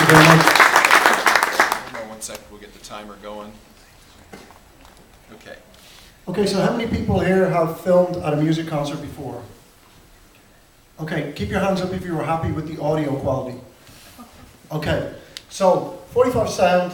you very much. Hold on 1 second, we'll get the timer going. Okay. Okay, so how many people here have filmed at a music concert before? Okay, keep your hands up if you were happy with the audio quality. Okay, so 45 sound,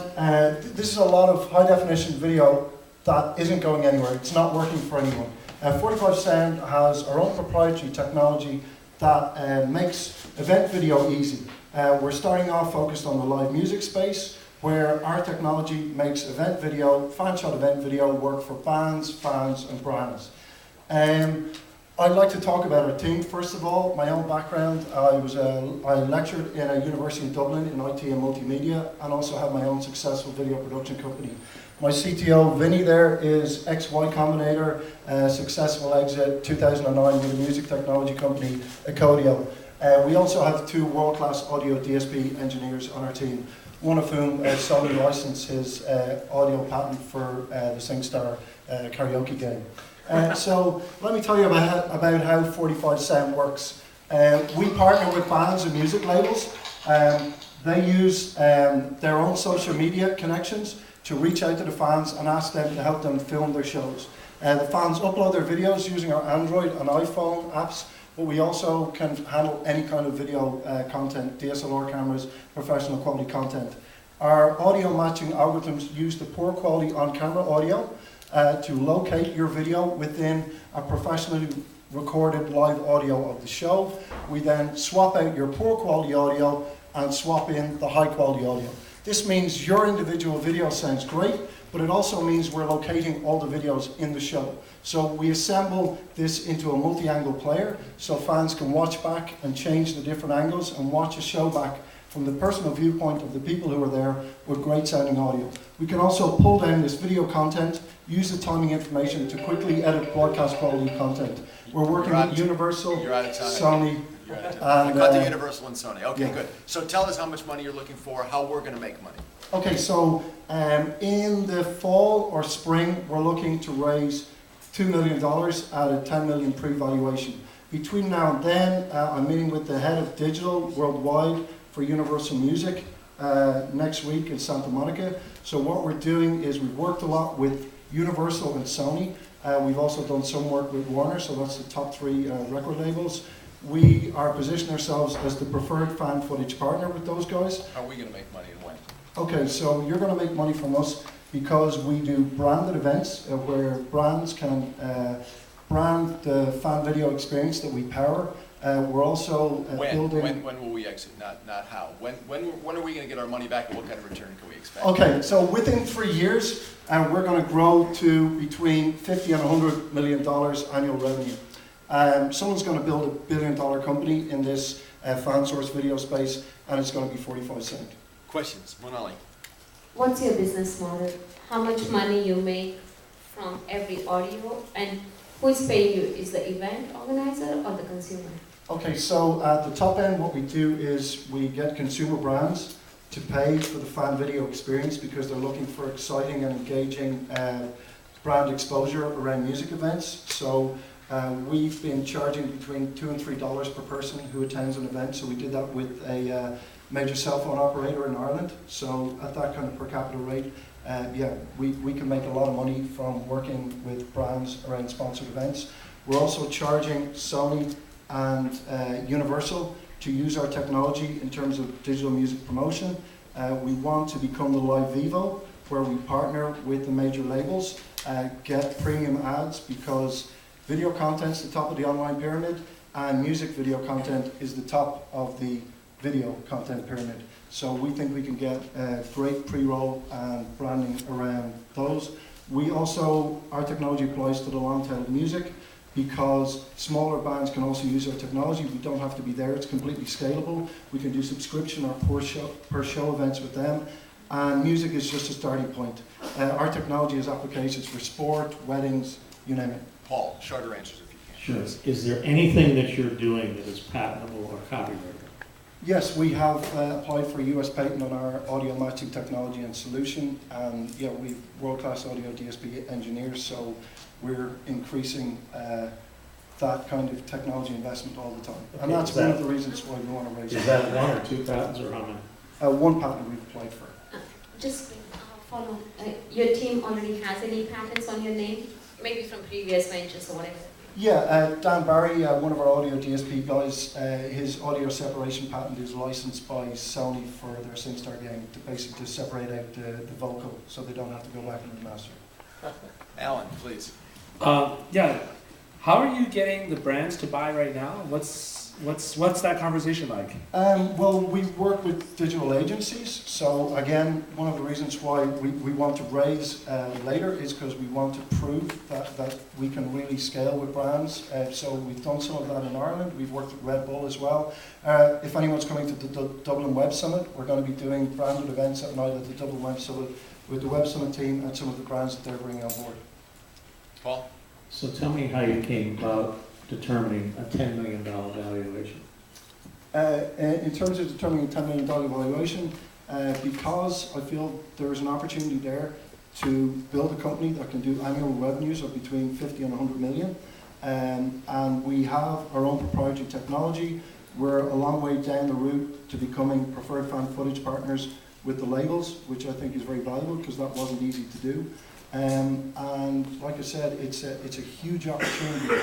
this is a lot of high definition video that isn't going anywhere. It's not working for anyone. 45 sound has our own proprietary technology that makes event video easy. We're starting off focused on the live music space, where our technology makes event video, fan shot event video, work for bands, fans, and brands. I'd like to talk about our team. First of all, my own background. I lectured in a university in Dublin in IT and multimedia, and also have my own successful video production company. My CTO, Vinny, there is ex-Y Combinator, successful exit 2009 with a music technology company, Acodio. We also have 2 world-class audio DSP engineers on our team, one of whom Sony licensed his audio patent for the SingStar karaoke game. So let me tell you about how 45 Sound works. We partner with bands and music labels. They use their own social media connections to reach out to the fans and ask them to help them film their shows. The fans upload their videos using our Android and iPhone apps, but we also can handle any kind of video content, DSLR cameras, professional quality content. Our audio matching algorithms use the poor quality on-camera audio to locate your video within a professionally recorded live audio of the show. We then swap out your poor quality audio and swap in the high quality audio. This means your individual video sounds great, but it also means we're locating all the videos in the show. So we assemble this into a multi-angle player so fans can watch back and change the different angles and watch a show back from the personal viewpoint of the people who are there with great sounding audio. We can also pull down this video content, use the timing information to quickly edit broadcast quality content. We're working with Universal, Sony, I got the Universal and Sony. Okay, yeah. Good. So tell us how much money you're looking for, how we're going to make money. Okay, so in the fall or spring, we're looking to raise $2 million at a $10 million pre-valuation. Between now and then, I'm meeting with the head of digital worldwide for Universal Music next week in Santa Monica. So what we're doing is we've worked a lot with Universal and Sony. We've also done some work with Warner, so that's the top 3 record labels. We are positioning ourselves as the preferred fan footage partner with those guys. How are we going to make money and when? Okay, so you're going to make money from us because we do branded events where brands can brand the fan video experience that we power. We're also building... When will we exit? Not how. When are we going to get our money back and what kind of return can we expect? Okay, so within 3 years, we're going to grow to between $50 and $100 million annual revenue. Someone's going to build $1 billion company in this fan source video space, and it's going to be 45 Cent. Questions? Monali. What's your business model? How much money you make from every audio, and who is paying you? Is the event organizer or the consumer? Okay, so at the top end, what we do is we get consumer brands to pay for the fan video experience because they're looking for exciting and engaging brand exposure around music events. So we've been charging between $2 and $3 per person who attends an event. So we did that with a major cell phone operator in Ireland. So at that kind of per capita rate, yeah, we can make a lot of money from working with brands around sponsored events. We're also charging Sony and Universal to use our technology in terms of digital music promotion. We want to become the Live Vivo, where we partner with the major labels, get premium ads because video content's the top of the online pyramid and music video content is the top of the video content pyramid. So we think we can get great pre-roll and branding around those. We also, our technology applies to the long tail of music because smaller bands can also use our technology. We don't have to be there, it's completely scalable. We can do subscription or per show events with them. And music is just a starting point. Our technology has applications for sport, weddings, you name it. Paul, shorter answers if you can. Sure. Is there anything that you're doing that is patentable or copyrighted? Yes, we have applied for a US patent on our audio matching technology and solution. And yeah, we've world-class audio DSP engineers, so we're increasing that kind of technology investment all the time. And Okay, that's one of the reasons why we want to raise it. Is that 1 or 2 patents or how many? One patent we've applied for. Just follow, your team already has any patents on your name? Maybe from previous ventures or whatever? Yeah, Dan Barry, one of our audio DSP guys, his audio separation patent is licensed by Sony for their SingStar game to basically separate out the vocal so they don't have to go back and remaster. Alan, please. Yeah, how are you getting the brands to buy right now? What's that conversation like? Well, we work with digital agencies, so again, one of the reasons why we want to raise later is because we want to prove that we can really scale with brands. So we've done some of that in Ireland. We've worked with Red Bull as well. If anyone's coming to the Dublin Web Summit, we're going to be doing branded events at night at the Dublin Web Summit with the Web Summit team and some of the brands that they're bringing on board. Paul? So tell me how you came about determining a $10 million valuation. In terms of determining a $10 million valuation, because I feel there's an opportunity there to build a company that can do annual revenues of between 50 and 100 million, and we have our own proprietary technology. We're a long way down the route to becoming preferred fan footage partners with the labels, which I think is very valuable because that wasn't easy to do. And like I said, it's a huge opportunity.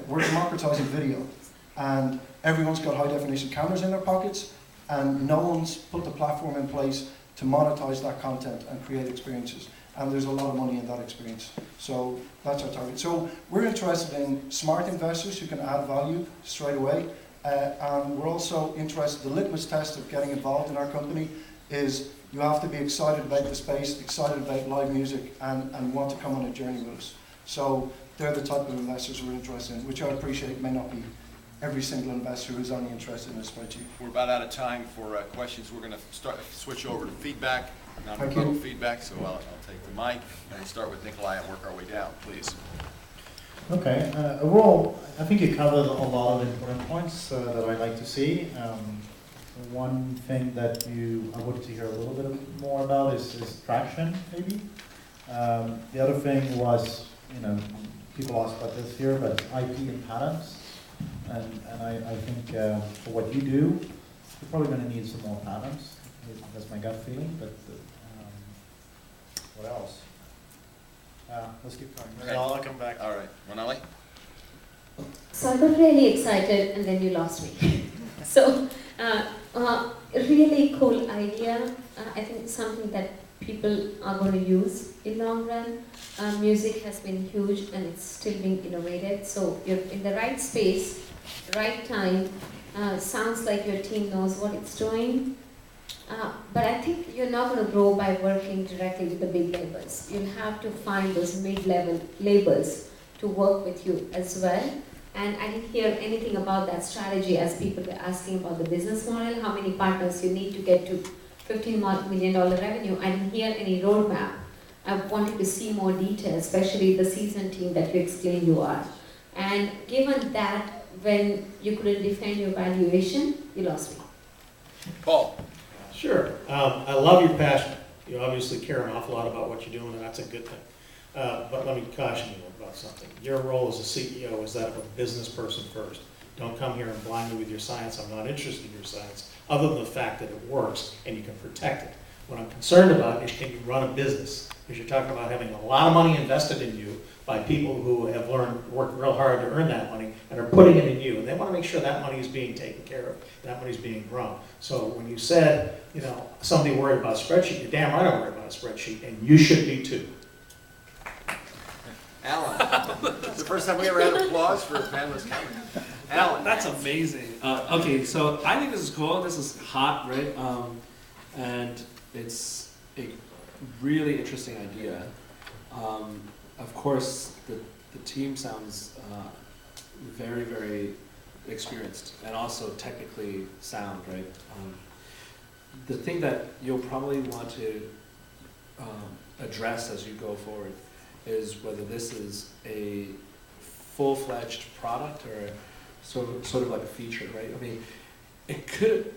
We're democratizing video, and everyone's got high definition cameras in their pockets, and no one's put the platform in place to monetize that content and create experiences. And there's a lot of money in that experience. So that's our target. So we're interested in smart investors who can add value straight away. And we're also interested, the litmus test of getting involved in our company is you have to be excited about the space, excited about live music, and want to come on a journey with us. So they're the type of investors we're interested in, which I appreciate may not be every single investor who is only interested in a spreadsheet. We're about out of time for questions. We're going to switch over to feedback, Thank non-verbal you. feedback. So I'll take the mic, and we'll start with Nikolai and work our way down, please. Okay. Overall, I think you covered a lot of important points that I'd like to see. One thing that I wanted to hear a little bit more about is traction, maybe. The other thing was, people ask about this here, but IP and patents. And I think for what you do, you're probably going to need some more patents. That's my gut feeling. But what else? Let's keep going. Okay. I'll come back. All right, Manali? So I got really excited and then you lost me. So, really cool idea. I think something that people are going to use in long run. Music has been huge and it's still being innovated. So you're in the right space, right time. Sounds like your team knows what it's doing. But I think you're not going to grow by working directly with the big labels. You'll have to find those mid-level labels to work with you as well. And I didn't hear anything about that strategy as people were asking about the business model, how many partners you need to get to $15 million revenue. I didn't hear any roadmap. I wanted to see more detail, especially the seasoned team that you explained you are. And given that, when you couldn't defend your valuation, you lost me. Paul? Sure. I love your passion. You obviously care an awful lot about what you're doing, and that's a good thing. But let me caution you about something. Your role as a CEO is that of a business person first. Don't come here and blind me with your science. I'm not interested in your science, other than the fact that it works and you can protect it. What I'm concerned about is, can you run a business? Because you're talking about having a lot of money invested in you by people who have worked real hard to earn that money and are putting it in you. And they want to make sure that money is being taken care of, that money is being grown. So when you said, somebody worried about a spreadsheet, you're damn right I'm worried about a spreadsheet, and you should be too. Alan? It's the first time we ever had applause for a panelist comment. Alan? That's amazing. Okay, so I think this is cool. This is hot, right? And it's a really interesting idea. Of course, the team sounds very, very experienced and also technically sound, right? The thing that you'll probably want to address as you go forward is whether this is a full-fledged product or sort of like a feature, right? I mean, it could,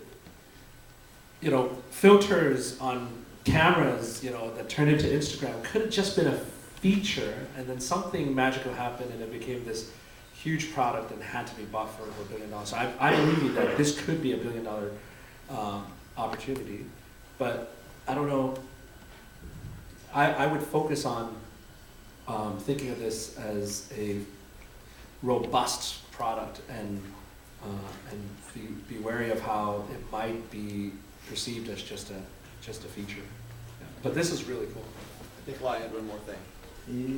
filters on cameras, that turned into Instagram could have just been a feature, and then something magical happened and it became this huge product and had to be bought for over $1 billion. So I believe that this could be a $1 billion opportunity, but I don't know. I would focus on thinking of this as a robust product and be wary of how it might be perceived as just a feature. Yeah. But this is really cool. I think I had one more thing.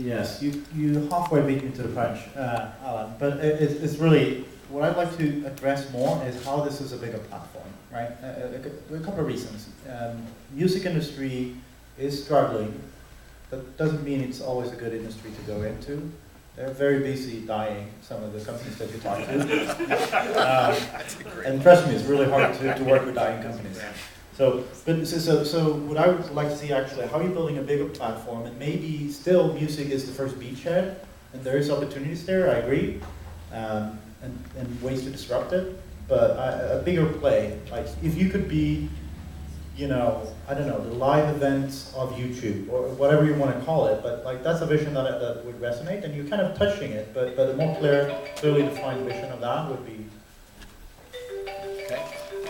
Yes, you halfway beat me to the punch, Alan. But it's really, what I'd like to address more is how this is a bigger platform, right? A couple of reasons. Music industry is struggling. That doesn't mean it's always a good industry to go into. They're very busy dying, some of the companies that you talk to. And trust me, it's really hard to work with dying companies. So what I would like to see actually, how you're building a bigger platform, and maybe still music is the first beachhead, and there is opportunities there, I agree, and ways to disrupt it, but a bigger play, like if you could be, you know, I don't know, the live events of YouTube, or whatever you want to call it, but like that's a vision that would resonate, and you're kind of touching it, but a more clearly defined vision of that would be